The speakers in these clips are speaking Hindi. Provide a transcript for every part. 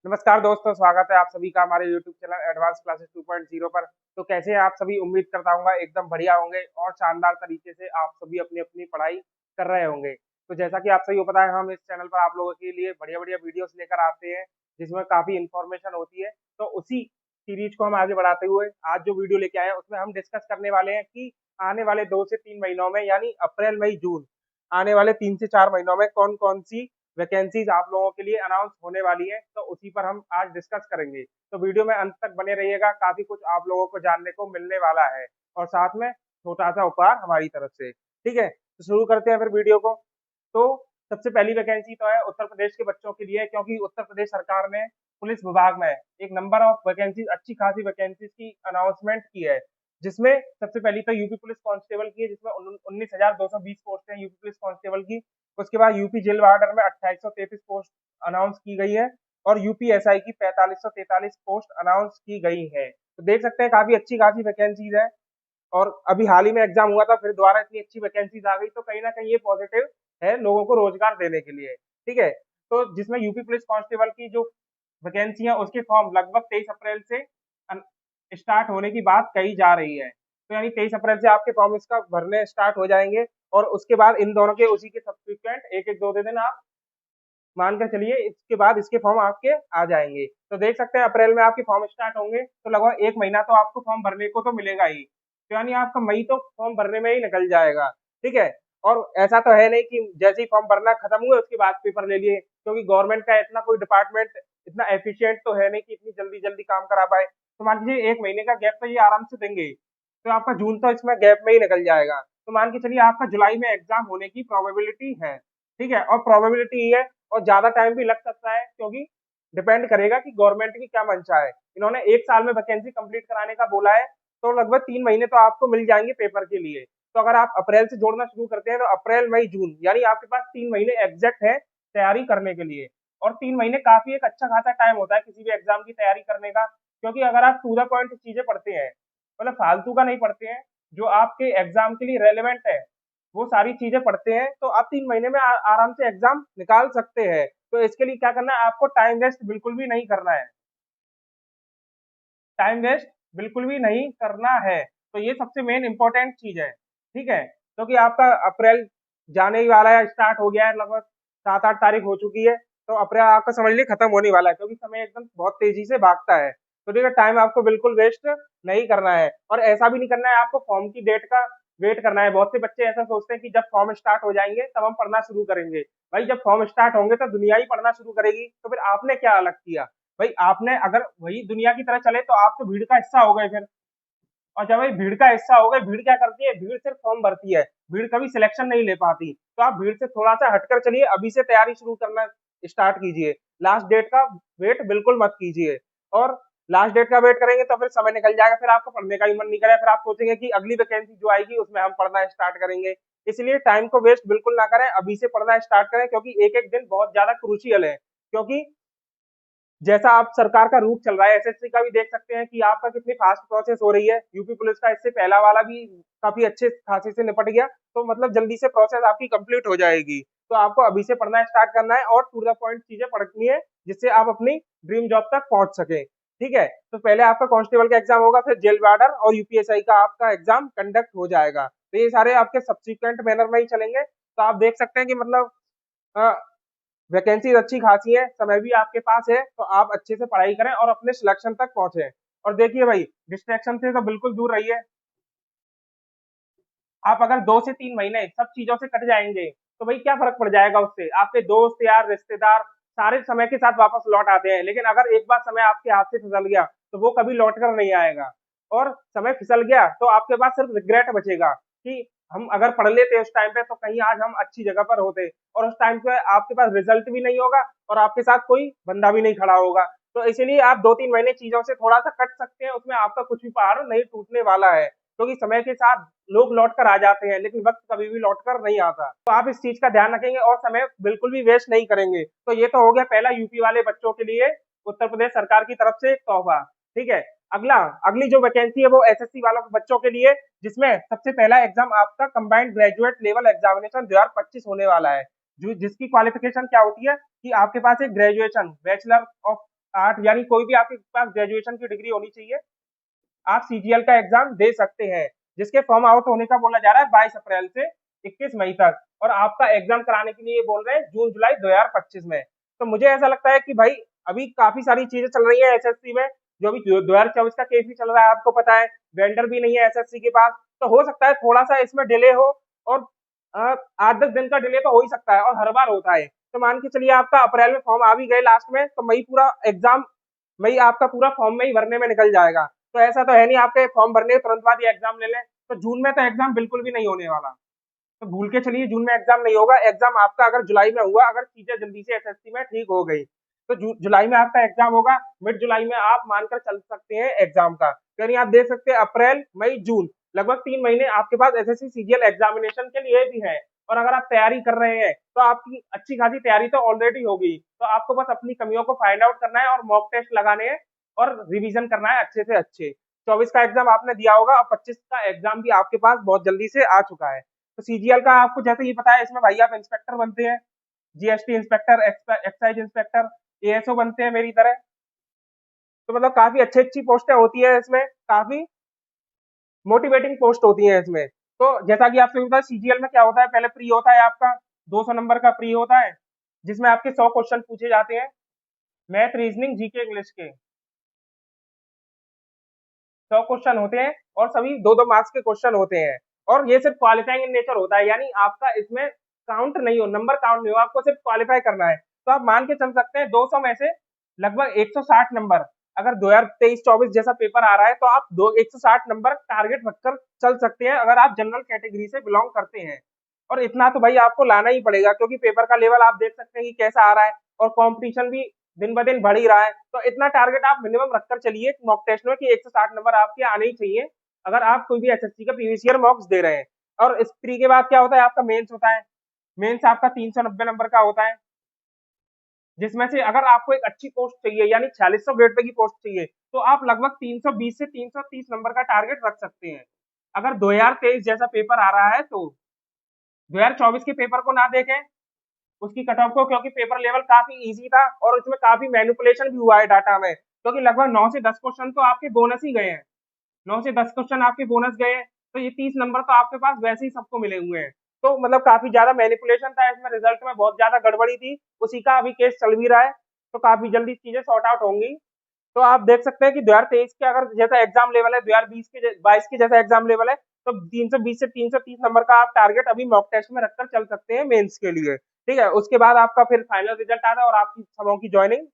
नमस्कार दोस्तों, स्वागत है आप सभी का हमारे यूट्यूब चैनल एडवांस क्लासेस 2.0 पर। तो कैसे हैं आप सभी? उम्मीद करता हूँ एकदम बढ़िया होंगे और शानदार तरीके से आप सभी अपनी अपनी पढ़ाई कर रहे होंगे। तो जैसा कि आप सभी को पता है, हम इस चैनल पर आप लोगों के लिए बढ़िया बढ़िया वीडियोस लेकर आते हैं जिसमें काफी इंफॉर्मेशन होती है। तो उसी सीरीज को हम आगे बढ़ाते हुए आज जो वीडियो लेके आए हैं उसमें हम डिस्कस करने वाले हैं कि आने वाले 2 से 3 महीनों में, यानी अप्रैल मई जून, आने वाले 3 से 4 महीनों में कौन कौन सी वैकेंसीज आप लोगों के लिए अनाउंस होने वाली है। तो उसी पर हम आज डिस्कस करेंगे। तो वीडियो में अंत तक बने रहिएगा, काफी कुछ आप लोगों को जानने को मिलने वाला है और साथ में छोटा सा उपहार हमारी तरफ से। ठीक है, तो शुरू करते हैं फिर वीडियो को। तो सबसे पहली वैकेंसी तो है उत्तर प्रदेश के बच्चों के लिए, क्योंकि उत्तर प्रदेश सरकार ने पुलिस विभाग में एक नंबर ऑफ वैकेंसीज, अच्छी खासी वैकेंसीज की अनाउंसमेंट की है। जिसमें सबसे पहली तो यूपी पुलिस कांस्टेबल की है, जिसमें 19,220 पोस्ट है यूपी पुलिस कांस्टेबल की। उसके बाद यूपी जेल वार्डन में 2833 पोस्ट अनाउंस की गई है और यूपीएसआई की 4543 पोस्ट अनाउंस की गई है। तो देख सकते हैं काफी अच्छी खासी वैकेंसीज है और अभी हाल ही में एग्जाम हुआ था, फिर दोबारा इतनी अच्छी वैकेंसीज आ गई, तो कहीं ना कहीं ये पॉजिटिव है लोगों को रोजगार देने के लिए। ठीक है, तो जिसमें यूपी पुलिस कांस्टेबल की जो वैकेंसी है उसके फॉर्म लगभग 23 अप्रैल से स्टार्ट होने की बात कही जा रही है। तो यानी 23 अप्रैल से आपके फॉर्म इसका भरने स्टार्ट हो जाएंगे और उसके बाद इन दोनों के उसी के सब्सिक्वेंट एक एक दो दो दिन आप मान कर चलिए, इसके बाद इसके फॉर्म आपके आ जाएंगे। तो देख सकते हैं अप्रैल में आपके फॉर्म स्टार्ट होंगे, तो लगभग 1 महीना तो आपको फॉर्म भरने को तो मिलेगा ही। तो यानी आपका मई तो फॉर्म भरने में ही निकल जाएगा। ठीक है, और ऐसा तो है नहीं कि जैसे ही फॉर्म भरना खत्म हुए उसके बाद पेपर ले लिए, क्योंकि गवर्नमेंट का इतना कोई डिपार्टमेंट इतना एफिशिएंट तो है नहीं कि इतनी जल्दी जल्दी काम करा पाए। तो मान लीजिए 1 महीने का गैप तो ये आराम से देंगे, तो आपका जून तो इसमें गैप में ही निकल जाएगा। तो मान के चलिए आपका जुलाई में एग्जाम होने की प्रोबेबिलिटी है। ठीक है, और प्रोबेबिलिटी है और ज्यादा टाइम भी लग सकता है, क्योंकि डिपेंड करेगा कि गवर्नमेंट की क्या मंशा है। इन्होंने 1 साल में वैकेंसी कंप्लीट कराने का बोला है, तो लगभग 3 महीने तो आपको मिल जाएंगे पेपर के लिए। तो अगर आप अप्रैल से जोड़ना शुरू करते हैं तो अप्रैल मई जून, यानी आपके पास 3 महीने एग्जैक्ट है तैयारी करने के लिए। और 3 महीने काफी एक अच्छा खासा टाइम होता है किसी भी एग्जाम की तैयारी करने का, क्योंकि अगर आप टू द पॉइंट चीजें पढ़ते हैं, मतलब फालतू का नहीं पढ़ते हैं, जो आपके एग्जाम के लिए रेलेवेंट है वो सारी चीजें पढ़ते हैं, तो आप 3 महीने में आराम से एग्जाम निकाल सकते हैं। तो इसके लिए क्या करना है, आपको टाइम वेस्ट बिल्कुल भी नहीं करना है। टाइम वेस्ट बिल्कुल भी नहीं करना है। तो ये सबसे मेन इंपॉर्टेंट चीज है। ठीक है, क्योंकि आपका अप्रैल जाने ही वाला है, स्टार्ट हो गया है, लगभग 7-8 तारीख हो चुकी है। तो अप्रैल आपका समझ लीजिए खत्म होने वाला है, क्योंकि समय एकदम बहुत तेजी से भागता है। तो ठीक है, टाइम आपको बिल्कुल वेस्ट नहीं करना है और ऐसा भी नहीं करना है आपको फॉर्म की डेट का वेट करना है। बहुत से बच्चे ऐसा सोचते हैं कि जब फॉर्म स्टार्ट हो जाएंगे तब हम पढ़ना शुरू करेंगे। भाई जब फॉर्म स्टार्ट होंगे तो दुनिया ही पढ़ना शुरू करेगी, तो फिर आपने क्या अलग किया? भाई आपने अगर वही दुनिया की तरह चले तो आप तो भीड़ का हिस्सा हो गए फिर। और जब भाई भीड़ का हिस्सा हो गए, भीड़ क्या करती है? भीड़ सिर्फ फॉर्म भरती है, भीड़ कभी सिलेक्शन नहीं ले पाती। तो आप भीड़ से थोड़ा सा हटकर चलिए, अभी से तैयारी शुरू करना स्टार्ट कीजिए। लास्ट डेट का वेट बिल्कुल मत कीजिए, और लास्ट डेट का वेट करेंगे तो फिर समय निकल जाएगा, फिर आपको पढ़ने का भी मन नहीं करेगा, फिर आप सोचेंगे कि अगली वैकेंसी जो आएगी उसमें हम पढ़ना स्टार्ट करेंगे। इसलिए टाइम को वेस्ट बिल्कुल ना करें, अभी से पढ़ना स्टार्ट करें, क्योंकि एक एक दिन बहुत ज्यादा क्रूशियल है। क्योंकि जैसा आप सरकार का रूट चल रहा है, एसएससी का भी देख सकते हैं कि आपका कितनी फास्ट प्रोसेस हो रही है। यूपी पुलिस का इससे पहला वाला भी काफी अच्छे खासे से निपट गया, तो मतलब जल्दी से प्रोसेस आपकी कंप्लीट हो जाएगी। तो आपको अभी से पढ़ना स्टार्ट करना है और टू द पॉइंट चीजें पढ़नी है, जिससे आप अपनी ड्रीम जॉब तक पहुंच सके। ठीक है, तो पहले आपका कांस्टेबल का एग्जाम होगा, फिर जेल वार्डर और यूपीएसआई का आपका एग्जाम कंडक्ट हो जाएगा। तो ये सारे आपके सब्सिक्वेंट मैनर में ही चलेंगे। तो आप देख सकते हैं कि मतलब वैकेंसी अच्छी खासी है, समय भी आपके पास है, तो आप अच्छे से पढ़ाई करें और अपने सिलेक्शन तक पहुंचे। और देखिए भाई, डिस्ट्रैक्शन से तो बिल्कुल दूर रहिए। आप अगर 2 से 3 महीने सब चीजों से कट जाएंगे तो भाई क्या फर्क पड़ जाएगा उससे? आपके दोस्त यार रिश्तेदार सारे समय के साथ वापस लौट आते हैं, लेकिन अगर एक बार समय आपके हाथ से फिसल गया तो वो कभी लौट कर नहीं आएगा। और समय फिसल गया तो आपके पास सिर्फ रिग्रेट बचेगा कि हम अगर पढ़ लेते उस टाइम पे तो कहीं आज हम अच्छी जगह पर होते। और उस टाइम पे आपके पास रिजल्ट भी नहीं होगा और आपके साथ कोई बंदा भी नहीं खड़ा होगा। तो इसीलिए आप 2-3 महीने चीजों से थोड़ा सा कट सकते हैं, उसमें आपका कुछ भी पहाड़ नहीं टूटने वाला है। क्योंकि समय के साथ लोग लौट कर आ जाते हैं, लेकिन वक्त कभी भी लौट कर नहीं आता। तो आप इस चीज का ध्यान रखेंगे और समय बिल्कुल भी वेस्ट नहीं करेंगे। तो ये तो हो गया पहला यूपी वाले बच्चों के लिए उत्तर प्रदेश सरकार की तरफ से एक तोहफा। ठीक है, अगला अगली जो वैकेंसी है वो एसएससी वालों बच्चों के लिए, जिसमें सबसे पहला एग्जाम आपका कंबाइंड ग्रेजुएट लेवल एग्जामिनेशन 2025 होने वाला है। जो जिसकी क्वालिफिकेशन क्या होती है कि आपके पास एक ग्रेजुएशन बैचलर ऑफ 8 यानी कोई भी आपके पास ग्रेजुएशन की डिग्री होनी चाहिए, आप सीजीएल का एग्जाम दे सकते हैं, जिसके फॉर्म आउट होने का बोला जा रहा है 22 अप्रैल से 21 मई तक, और आपका एग्जाम कराने के लिए बोल रहे हैं जून जुलाई 2025 में। तो मुझे ऐसा लगता है कि भाई अभी काफी सारी चीजें चल रही है एसएससी में, जो अभी 2024 का केस भी चल रहा है, आपको पता है वेंडर भी नहीं है एसएससी के पास, तो हो सकता है थोड़ा सा इसमें डिले हो, और 8-10 दिन का डिले तो हो ही सकता है, और हर बार होता है। तो मान के चलिए आपका अप्रैल में फॉर्म आ भी गए लास्ट में, तो मई पूरा एग्जाम, मई आपका पूरा फॉर्म में ही भरने में निकल जाएगा। तो ऐसा तो है नहीं आपके फॉर्म भरने के तुरंत बाद ही एग्जाम ले लें, तो जून में तो एग्जाम बिल्कुल भी नहीं होने वाला। तो भूल के चलिए जून में एग्जाम नहीं होगा, एग्जाम आपका अगर जुलाई में हुआ, अगर चीजें जल्दी से एसएससी में ठीक हो गई, तो जुलाई में आपका एग्जाम होगा, मिड जुलाई में आप मानकर चल सकते हैं एग्जाम का। यानी आप देख सकते हैं अप्रैल मई जून, लगभग 3 महीने आपके पास एसएससी सीजीएल एग्जामिनेशन के लिए भी है। और अगर आप तैयारी कर रहे हैं तो आपकी अच्छी खासी तैयारी तो ऑलरेडी होगी, तो आपको बस अपनी कमियों को फाइंड आउट करना है और मॉक टेस्ट लगाने हैं और रिवीजन करना है अच्छे से अच्छे। 24 का एग्जाम आपने दिया होगा, और 25 का एग्जाम भी आपके पास बहुत जल्दी से आ चुका है। तो सीजीएल का आपको जैसे ही पता है, इसमें भाई आप इंस्पेक्टर बनते हैं, GST inspector, excise inspector, ASO बनते हैं मेरी तरह। तो मतलब काफी अच्छी अच्छी पोस्टें होती है इसमें, काफी मोटिवेटिंग पोस्ट होती है इसमें। तो जैसा कि आपसे पता है सीजीएल में क्या होता है, पहले प्री होता है आपका 200 नंबर का प्री होता है, जिसमें आपके 100 क्वेश्चन पूछे जाते हैं, मैथ रीजनिंग जीके इंग्लिश के 100 क्वेश्चन होते हैं, और सभी 2-2 मार्क्स के क्वेश्चन होते हैं, और ये सिर्फ क्वालिफाइंग इन नेचर होता है, यानी आपका इसमें काउंट नहीं हो, नंबर काउंट नहीं हो, आपको सिर्फ क्वालिफाई करना है। तो आप मान के चल सकते हैं 200 में से लगभग 160 नंबर, अगर 2023-24 जैसा पेपर आ रहा है, तो आप 160 नंबर टारगेट रखकर चल सकते हैं, अगर आप जनरल कैटेगरी से बिलोंग करते हैं। और इतना तो भाई आपको लाना ही पड़ेगा, क्योंकि पेपर का लेवल आप देख सकते हैं कि कैसा आ रहा है, और कंपटीशन भी दिन ब दिन बढ़ ही रहा है। तो इतना टारगेट आप मिनिमम रखकर चलिए मॉक टेस्ट में, कि 160 नंबर आपके आने ही चाहिए, अगर आप कोई भी एसएससी का प्रीवियस ईयर मॉक्स दे रहे हैं। और इस प्री के बाद क्या होता है, आपका मेंस होता है। मेंस आपका 390 नंबर का होता है, जिसमें से अगर आपको एक अच्छी पोस्ट चाहिए, यानी 4600 ग्रेड पे की पोस्ट चाहिए, तो आप लगभग 320 से 330 नंबर का टारगेट रख सकते हैं। अगर 2023 जैसा पेपर आ रहा है, तो 2024 के पेपर को ना देखें, उसकी कट ऑफ को, क्योंकि पेपर लेवल काफी इजी था, और उसमें काफी मैनिपुलेशन भी हुआ है डाटा में, क्योंकि लगभग 9 से 10 क्वेश्चन तो आपके बोनस ही गए हैं, 9 से 10 क्वेश्चन आपके बोनस गए हैं, तो ये 30 नंबर तो आपके पास वैसे ही सबको मिले हुए हैं। तो मतलब काफी ज्यादा मैनिपुलेशन था इसमें, रिजल्ट में बहुत ज्यादा गड़बड़ी थी, उसी का अभी केस चल भी रहा है, तो काफी जल्दी चीजें सॉर्ट आउट होंगी। तो आप देख सकते हैं कि 2023 के अगर जैसा एग्जाम लेवल है, 2020 के 22 के जैसा एग्जाम लेवल है, तो 320 से 330 नंबर का आप टारगेट अभी मॉक टेस्ट में रखकर चल सकते हैं मेंस के लिए। ठीक है, उसके बाद आपका फिर फाइनल रिजल्ट आता है, और आपकी सबों की ज्वाइनिंग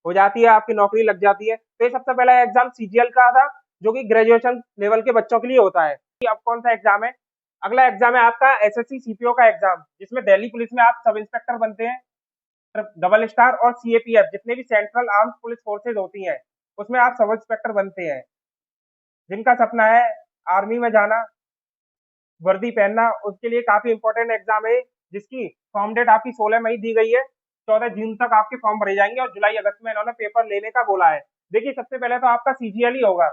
हो जाती है, आपकी नौकरी लग जाती है। तो ये सबसे पहला एग्जाम सीजीएल का था, जो कि ग्रेजुएशन लेवल के बच्चों के लिए होता है। अब कौन सा एग्जाम है, अगला एग्जाम है आपका एसएससी सीपीओ का एग्जाम, जिसमें दिल्ली पुलिस में आप सब इंस्पेक्टर बनते हैं, डबल स्टार और सीएपीएफ जितने भी सेंट्रल आर्म पुलिस फोर्सेज होती हैं, उसमें आप सब इंस्पेक्टर बनते हैं। जिनका सपना है आर्मी में जाना, वर्दी पहनना, उसके लिए काफी इंपॉर्टेंट एग्जाम है, जिसकी फॉर्म डेट आपकी 16 मई दी गई है। 14 जून तक आपके फॉर्म भरे जाएंगे, और जुलाई अगस्त में इन्होंने पेपर लेने का बोला है। देखिए सबसे पहले तो आपका सीजीएल ही होगा,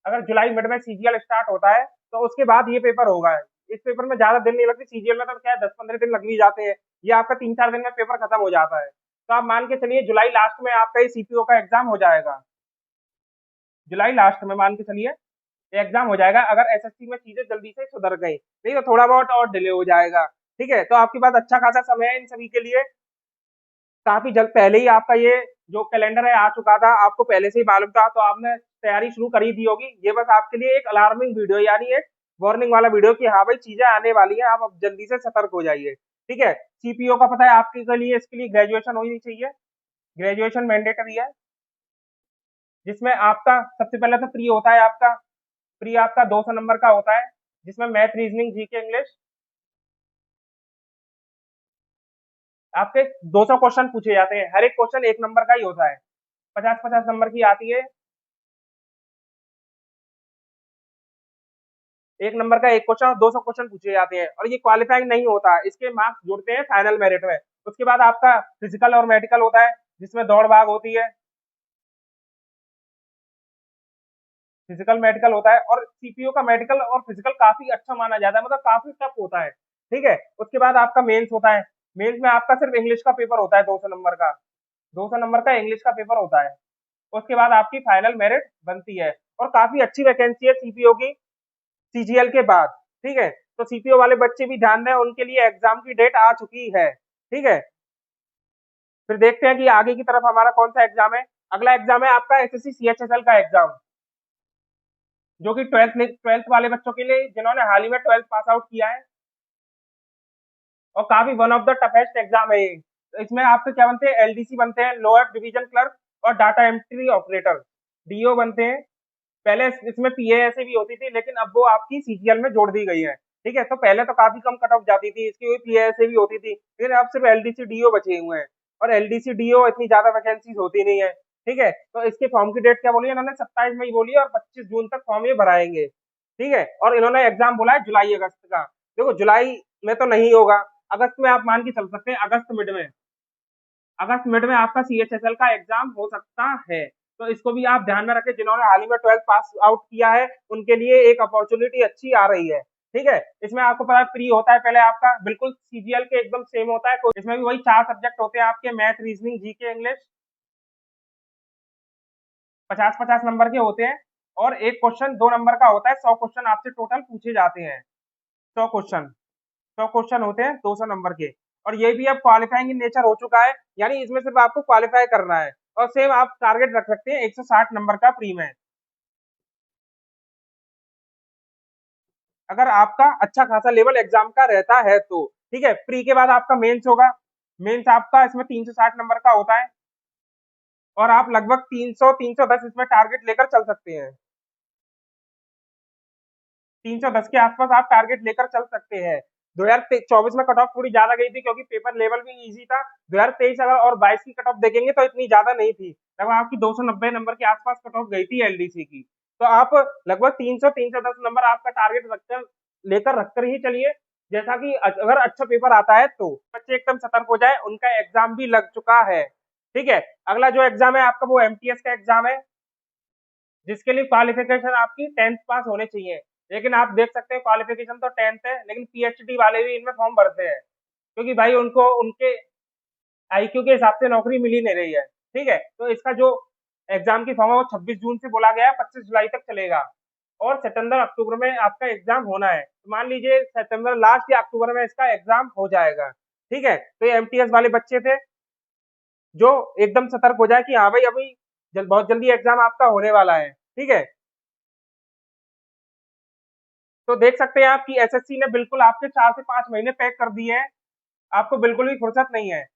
अगर जुलाई मिड में सीजीएल स्टार्ट होता है, तो उसके बाद ये पेपर होगा। इस पेपर में ज्यादा दिन नहीं लगते, सीजीएल में तो क्या है 10-15 दिन लग भी जाते हैं, ये आपका 3-4 दिन में पेपर खत्म हो जाता है। तो आप मान के चलिए जुलाई लास्ट में आपका ये सीपीओ का एग्जाम हो जाएगा, जुलाई लास्ट में मान के चलिए एग्जाम हो जाएगा, अगर एसएससी में चीजें जल्दी से सुधर गई, नहीं तो थोड़ा बहुत और डिले हो जाएगा। ठीक है, तो आपके पास अच्छा खासा समय है इन सभी के लिए, काफी जल्द पहले ही आपका ये जो कैलेंडर है आ चुका था, आपको पहले से ही मालूम था, तो आपने तैयारी शुरू कर ही दी होगी। ये बस आपके लिए एक अलार्मिंग वीडियो, यानी एक वार्निंग वाला वीडियो, कि हाँ भाई चीजें आने वाली हैं, आप अब जल्दी से सतर्क हो जाइए। ठीक है, सीपीओ का पता है आपके लिए, इसके लिए ग्रेजुएशन होनी चाहिए, ग्रेजुएशन मैंडेटरी है, जिसमें आपका सबसे पहले तो प्री होता है, आपका प्री आपका 200 नंबर का होता है, जिसमें मैथ रीजनिंग जीके इंग्लिश आपके 200 क्वेश्चन पूछे जाते हैं, हर एक क्वेश्चन 1 नंबर का ही होता है, 50-50 नंबर की आती है, 1 नंबर का एक क्वेश्चन और 200 क्वेश्चन पूछे जाते हैं, और ये क्वालिफाइंग नहीं होता, इसके मार्क्स जुड़ते हैं फाइनल मेरिट में। उसके बाद आपका फिजिकल और मेडिकल होता है, जिसमें दौड़ भाग होती है, फिजिकल मेडिकल होता है, और सीपीओ का मेडिकल और फिजिकल काफी अच्छा माना जाता है, मतलब काफी टफ होता है। ठीक है, उसके बाद आपका मेंस होता है, मेंस में आपका सिर्फ इंग्लिश का पेपर होता है 200 नंबर का, 200 नंबर का इंग्लिश का पेपर होता है। उसके बाद आपकी फाइनल मेरिट बनती है और काफी अच्छी वैकेंसी है सीपीओ की सीजीएल के बाद। ठीक है, तो सीपीओ वाले बच्चे भी ध्यान दें, उनके लिए एग्जाम की डेट आ चुकी है। ठीक है, फिर देखते हैं कि आगे की तरफ हमारा कौन सा एग्जाम है। अगला एग्जाम है आपका एसएससी सीएचएसएल का एग्जाम, जो कि ट्वेल्थ वाले बच्चों के लिए जिन्होंने हाल ही में 12th पास आउट किया है, और काफी one of the toughest exam है ये। तो इसमें आपसे क्या बनते हैं, एलडीसी बनते हैं, लोअर डिवीजन क्लर्क, और डाटा एंट्री ऑपरेटर डीओ बनते हैं। पहले इसमें पीएएसए भी होती थी, लेकिन अब वो आपकी सीजीएल में जोड़ दी गई है। ठीक है, तो पहले तो काफी कम कट ऑफ जाती थी इसकी, पीएएसए भी होती थी, लेकिन अब सिर्फ एलडीसी डीओ बचे हुए हैं, और एलडीसी डीओ इतनी ज्यादा वैकेंसीज होती नहीं है। ठीक है, तो इसके फॉर्म की डेट क्या बोली है इन्होंने, 27 मई बोली है, और 25 जून तक फॉर्म ये भराएंगे। ठीक है, और इन्होंने एग्जाम बोला है जुलाई अगस्त का। देखो जुलाई में तो नहीं होगा, अगस्त में आप मान के चल सकते हैं, अगस्त मिड में आपका सीएचएसएल का एग्जाम हो सकता है। तो इसको भी आप ध्यान में रखें, जिन्होंने हाल ही में 12th पास आउट किया है उनके लिए एक अपॉर्चुनिटी अच्छी आ रही है। ठीक है, इसमें आपको पता है प्री होता है पहले आपका, बिल्कुल सीजीएल के एकदम सेम होता है, इसमें भी वही 4 सब्जेक्ट होते हैं आपके, math, reasoning, GK, English, 50-50 number के होते हैं, और एक क्वेश्चन 2 नंबर का होता है। 100 क्वेश्चन आपसे टोटल पूछे जाते हैं, 100 क्वेश्चन, 100 क्वेश्चन होते हैं 200 नंबर के, और ये भी अब क्वालिफाइंग इन नेचर हो चुका है, यानी इसमें सिर्फ आपको क्वालिफाई करना है, और सेम आप टारगेट रख सकते हैं 160 नंबर का प्री में, अगर आपका अच्छा खासा लेवल एग्जाम का रहता है तो। ठीक है, प्री के बाद आपका मेंस होगा, मेंस आपका इसमें 360 नंबर का होता है, और आप लगभग 300-310 इसमें टारगेट लेकर चल सकते हैं, 310 के आसपास आप टारगेट लेकर चल सकते हैं। 2024 में कट ऑफ थोड़ी ज्यादा गई थी, क्योंकि पेपर लेवल भी इजी था। 2023 अगर और 22 की कट ऑफ देखेंगे तो इतनी ज्यादा नहीं थी, लगभग आपकी 290 नंबर के आसपास कट ऑफ गई थी एलडीसी की। तो आप लगभग 300-310 नंबर आपका टारगेट रखकर ही चलिए, जैसा कि अगर अच्छा पेपर आता है तो बच्चे एकदम सतर्क हो जाए, उनका एग्जाम भी लग चुका है। ठीक है, अगला जो एग्जाम है आपका वो एमटीएस का एग्जाम है, जिसके लिए क्वालिफिकेशन आपकी 10th पास होने चाहिए। लेकिन आप देख सकते हैं क्वालिफिकेशन तो 10th है, लेकिन पीएचडी वाले भी इनमें फॉर्म भरते हैं, क्योंकि भाई उनको उनके आईक्यू के हिसाब से नौकरी मिल ही नहीं रही है। ठीक है, तो इसका जो एग्जाम की फॉर्म है वो 26 जून से बोला गया है, 25 जुलाई तक चलेगा, और सितंबर अक्टूबर में आपका एग्जाम होना है। तो मान लीजिए सितंबर लास्ट या अक्टूबर में इसका एग्जाम हो जाएगा। ठीक है, तो ये एमटीएस वाले बच्चे थे जो एकदम सतर्क हो जाए कि हाँ भाई अभी बहुत जल्दी एग्जाम आपका होने वाला है। ठीक है, तो देख सकते हैं आप कि एसएससी ने बिल्कुल आपके 4 से 5 महीने पैक कर दिए हैं, आपको बिल्कुल भी फुर्सत नहीं है।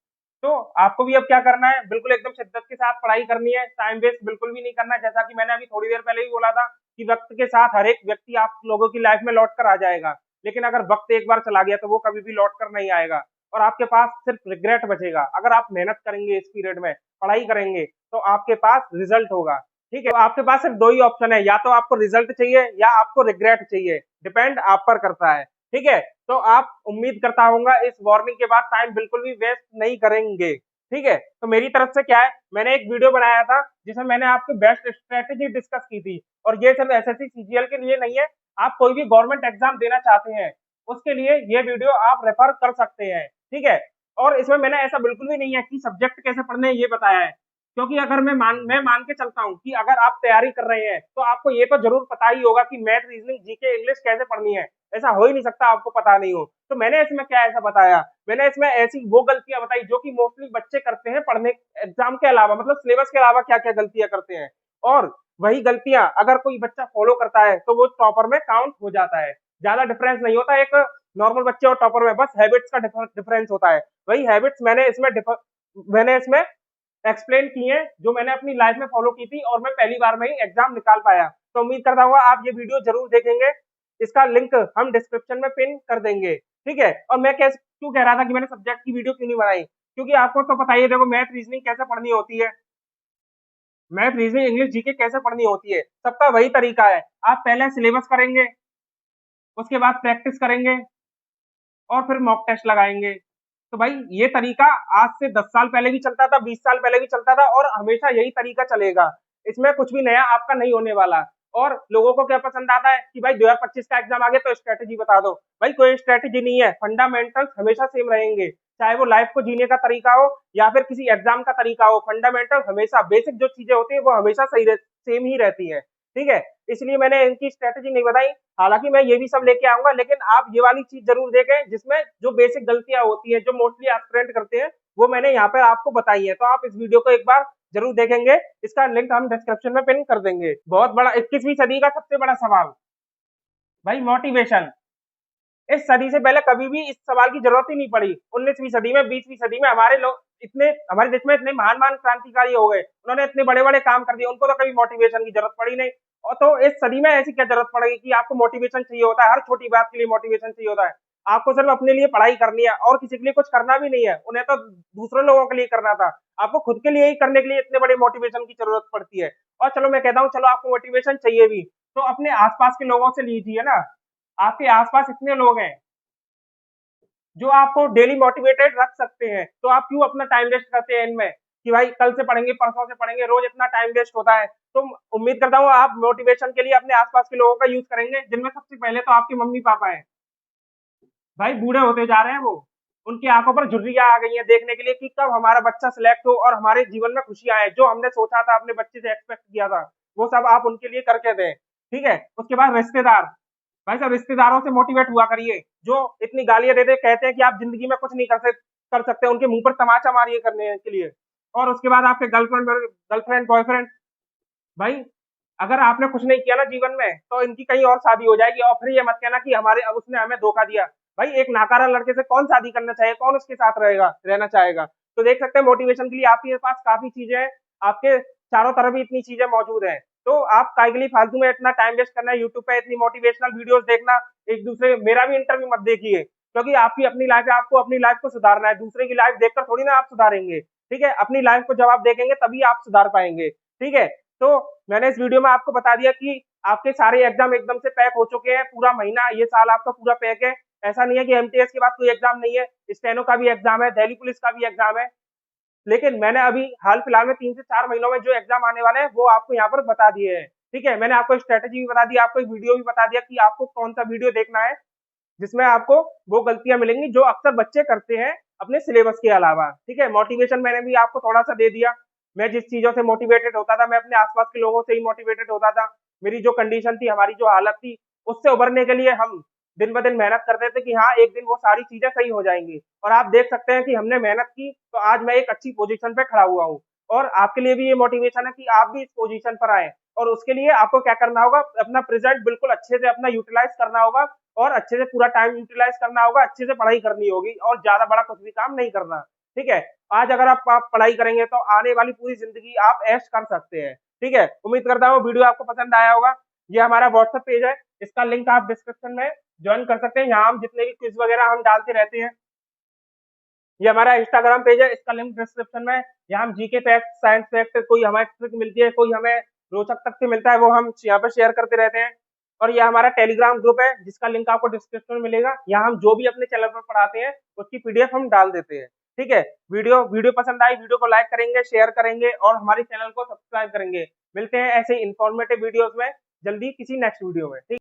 तो आपको भी अब क्या करना है, बिल्कुल एकदम शिद्दत के साथ पढ़ाई करनी है, टाइम वेस्ट बिल्कुल भी नहीं करना है। जैसा कि मैंने अभी थोड़ी देर पहले ही बोला था कि वक्त के साथ हर एक व्यक्ति आप लोगों की लाइफ में लौट कर आ जाएगा, लेकिन अगर वक्त एक बार चला गया तो वो कभी भी लौट कर नहीं आएगा, और आपके पास सिर्फ रिग्रेट बचेगा। अगर आप मेहनत करेंगे, इस पीरियड में पढ़ाई करेंगे, तो आपके पास रिजल्ट होगा। ठीक है, तो आपके पास सिर्फ 2 ही ऑप्शन है, या तो आपको रिजल्ट चाहिए या आपको रिग्रेट चाहिए, डिपेंड आप पर करता है। ठीक है, तो आप उम्मीद करता हूँ इस वार्निंग के बाद टाइम बिल्कुल भी वेस्ट नहीं करेंगे। ठीक है, तो मेरी तरफ से क्या है, मैंने एक वीडियो बनाया था जिसमें मैंने आपको बेस्ट स्ट्रेटेजी डिस्कस की थी, और ये सिर्फ एसएससी सीजीएल के लिए नहीं है, आप कोई भी गवर्नमेंट एग्जाम देना चाहते हैं उसके लिए ये वीडियो आप रेफर कर सकते हैं। ठीक है, और इसमें मैंने ऐसा बिल्कुल भी नहीं है कि सब्जेक्ट कैसे पढ़ने ये बताया है, क्योंकि अगर मैं मान के चलता हूँ कि अगर आप तैयारी कर रहे हैं तो आपको ये तो जरूर पता ही होगा कि मैथ, रीजनिंग, जीके, इंग्लिश कैसे पढ़नी है। ऐसा हो ही नहीं सकता आपको पता नहीं हो। तो मैंने इसमें क्या ऐसा बताया, मैंने इसमें ऐसी वो गलतियां बताई जो कि मोस्टली बच्चे करते हैं पढ़ने एग्जाम के अलावा, मतलब सिलेबस के अलावा क्या क्या गलतियां करते हैं, और वही गलतियां अगर कोई बच्चा फॉलो करता है तो वो टॉपर में काउंट हो जाता है। ज्यादा डिफरेंस नहीं होता एक नॉर्मल बच्चे और टॉपर में, बस हैबिट्स का डिफरेंस होता है। वही हैबिट्स मैंने इसमें एक्सप्लेन की है, जो मैंने अपनी लाइफ में फॉलो की थी, और मैं पहली बार में ही एग्जाम निकाल पाया। तो उम्मीद करता हूँ आप ये वीडियो जरूर देखेंगे, इसका लिंक हम डिस्क्रिप्शन में पिन कर देंगे। ठीक है, और मैं कैसे क्यों कह रहा था कि मैंने सब्जेक्ट की वीडियो क्यों नहीं बनाई, क्योंकि आपको तो पता ही है, देखो मैथ, रीजनिंग कैसे पढ़नी होती है, मैथ, रीजनिंग, इंग्लिश, जीके कैसे पढ़नी होती है, सबका वही तरीका है। आप पहले सिलेबस करेंगे, उसके बाद प्रैक्टिस करेंगे, और फिर मॉक टेस्ट लगाएंगे। तो भाई ये तरीका आज से 10 साल पहले भी चलता था, 20 साल पहले भी चलता था, और हमेशा यही तरीका चलेगा। इसमें कुछ भी नया आपका नहीं होने वाला। और लोगों को क्या पसंद आता है कि भाई 2025 का एग्जाम आ गया तो स्ट्रेटेजी बता दो। भाई कोई स्ट्रेटेजी नहीं है, फंडामेंटल्स हमेशा सेम रहेंगे। चाहे वो लाइफ को जीने का तरीका हो या फिर किसी एग्जाम का तरीका हो, फंडामेंटल हमेशा बेसिक जो चीजें होती है वो हमेशा सेम ही रहती है। ठीक है, इसलिए मैंने इनकी स्ट्रेटेजी नहीं बताई। हालांकि मैं ये भी सब लेके आऊंगा, लेकिन आप ये वाली चीज जरूर देखें जिसमें जो बेसिक गलतियां होती है जो मोस्टली एस्पिरेंट करते हैं वो मैंने यहाँ पर आपको बताई है। तो आप इस वीडियो को एक बार जरूर देखेंगे, इसका लिंक हम डिस्क्रिप्शन में पिन कर देंगे। बहुत बड़ा 21वीं सदी का सबसे बड़ा सवाल भाई मोटिवेशन। इस सदी से पहले कभी भी इस सवाल की जरूरत ही नहीं पड़ी। 19वीं सदी में, 20वीं सदी में हमारे लोग इतने, हमारे देश में इतने महान महान क्रांतिकारी हो गए, उन्होंने इतने बड़े बड़े काम कर दिए, उनको तो कभी मोटिवेशन की जरूरत पड़ी नहीं। और तो इस सदी में ऐसी क्या जरूरत पड़ेगी कि आपको मोटिवेशन चाहिए होता है? हर छोटी बात के लिए मोटिवेशन चाहिए होता है। आपको सिर्फ अपने लिए पढ़ाई करनी है और किसी के लिए कुछ करना भी नहीं है। उन्हें तो दूसरे लोगों के लिए करना था, आपको खुद के लिए ही करने के लिए इतने बड़े मोटिवेशन की जरूरत पड़ती है। और चलो मैं कहता हूँ, चलो आपको मोटिवेशन चाहिए भी तो अपने आसपास के लोगों से लीजिए ना। आपके आसपास इतने लोग हैं जो आपको डेली मोटिवेटेड रख सकते हैं, तो आप क्यों अपना टाइम वेस्ट करते हैं इनमें कि भाई कल से पढ़ेंगे, परसों से पढ़ेंगे, रोज इतना टाइम वेस्ट होता है। तो उम्मीद करता हूँ आप मोटिवेशन के लिए अपने आसपास के लोगों का यूज करेंगे, जिनमें सबसे पहले तो आपके मम्मी पापा हैं। भाई बूढ़े होते जा रहे हैं वो, उनकी आंखों पर झुर्रियां आ गई हैं देखने के लिए कि कब हमारा बच्चा सिलेक्ट हो और हमारे जीवन में खुशियां आए। जो हमने सोचा था, अपने बच्चे से एक्सपेक्ट किया था, वो सब आप उनके लिए करके दें। ठीक है, उसके बाद रिश्तेदार। भाई साहब, रिश्तेदारों से मोटिवेट हुआ करिए, जो इतनी गालियां देते कहते हैं कि आप जिंदगी में कुछ नहीं कर सकते, उनके मुंह पर तमाचा मारिए करने के लिए। और उसके बाद आपके गर्लफ्रेंड बॉयफ्रेंड। भाई अगर आपने कुछ नहीं किया ना जीवन में, तो इनकी कहीं और शादी हो जाएगी, और फिर ये मत कहना कि हमारे अब उसने हमें धोखा दिया। भाई एक नाकारा लड़के से कौन शादी करना चाहिए, कौन उसके साथ रहना चाहेगा? तो देख सकते हैं मोटिवेशन के लिए आपके पास काफी चीजें हैं, आपके चारों तरफ भी इतनी चीजें मौजूद हैं। तो आप काय के लिए फालतू में इतना टाइम वेस्ट करना है यूट्यूब पे इतनी मोटिवेशनल वीडियोस देखना? एक दूसरे, मेरा भी इंटरव्यू मत देखिए, क्योंकि आपकी अपनी लाइफ है, आपको अपनी लाइफ को सुधारना है। दूसरे की लाइफ देखकर थोड़ी ना आप सुधारेंगे। ठीक है, अपनी लाइफ को जब आप देखेंगे तभी आप सुधार पाएंगे। ठीक है, तो मैंने इस वीडियो में आपको बता दिया कि आपके सारे एग्जाम एकदम से पैक हो चुके हैं, पूरा महीना, ये साल आपका पूरा पैक है। ऐसा नहीं है कि एमटीएस के बाद कोई एग्जाम नहीं है, स्टेनो का भी एग्जाम है, दिल्ली पुलिस का भी एग्जाम है। लेकिन मैंने अभी हाल फिलहाल में 3 से 4 महीनों में जो एग्जाम आने वाले हैं वो आपको यहाँ पर बता दिए हैं। ठीक है, मैंने आपको स्ट्रेटेजी भी बता दी, आपको एक वीडियो भी बता दिया कि आपको कौन सा वीडियो देखना है जिसमें आपको वो गलतियां मिलेंगी जो अक्सर बच्चे करते हैं अपने सिलेबस के अलावा। ठीक है, मोटिवेशन मैंने भी आपको थोड़ा सा दे दिया। मैं जिस चीजों से मोटिवेटेड होता था, मैं अपने आसपास के लोगों से ही मोटिवेटेड होता था। मेरी जो कंडीशन थी, हमारी जो हालत थी, उससे उभरने के लिए हम दिन ब दिन मेहनत करते थे कि हाँ एक दिन वो सारी चीजें सही हो जाएंगी। और आप देख सकते हैं कि हमने मेहनत की तो आज मैं एक अच्छी पोजीशन पे खड़ा हुआ हूँ। और आपके लिए भी ये मोटिवेशन है कि आप भी इस पोजीशन पर आए। और उसके लिए आपको क्या करना होगा, अपना प्रेजेंट बिल्कुल अच्छे से अपना यूटिलाइज करना होगा, और अच्छे से पूरा टाइम यूटिलाइज करना होगा, अच्छे से पढ़ाई करनी होगी, और ज्यादा बड़ा कुछ भी काम नहीं करना। ठीक है, आज अगर आप पढ़ाई करेंगे तो आने वाली पूरी जिंदगी आप ऐश कर सकते हैं। ठीक है, उम्मीद करता हूँ वीडियो आपको पसंद आया होगा। ये हमारा व्हाट्सएप पेज है, इसका लिंक आप डिस्क्रिप्शन में ज्वाइन कर सकते हैं। यहाँ हम जितने भी क्विज वगैरह हम डालते रहते हैं। ये हमारा इंस्टाग्राम पेज है, इसका लिंक डिस्क्रिप्शन में। यहाँ हम जीके फैक्ट, साइंस फैक्ट, कोई हमें ट्रिक मिलती है, कोई हमें रोचक तथ्य मिलता है, वो हम यहाँ पर शेयर करते रहते हैं। और ये हमारा टेलीग्राम ग्रुप है, जिसका लिंक आपको डिस्क्रिप्शन में मिलेगा। यहाँ हम जो भी अपने चैनल पर पढ़ाते हैं उसकी पीडीएफ हम डाल देते हैं। ठीक है, वीडियो पसंद आई, वीडियो को लाइक करेंगे, शेयर करेंगे और हमारे चैनल को सब्सक्राइब करेंगे। मिलते हैं ऐसे इंफॉर्मेटिव वीडियोस में जल्दी किसी नेक्स्ट वीडियो में। ठीक।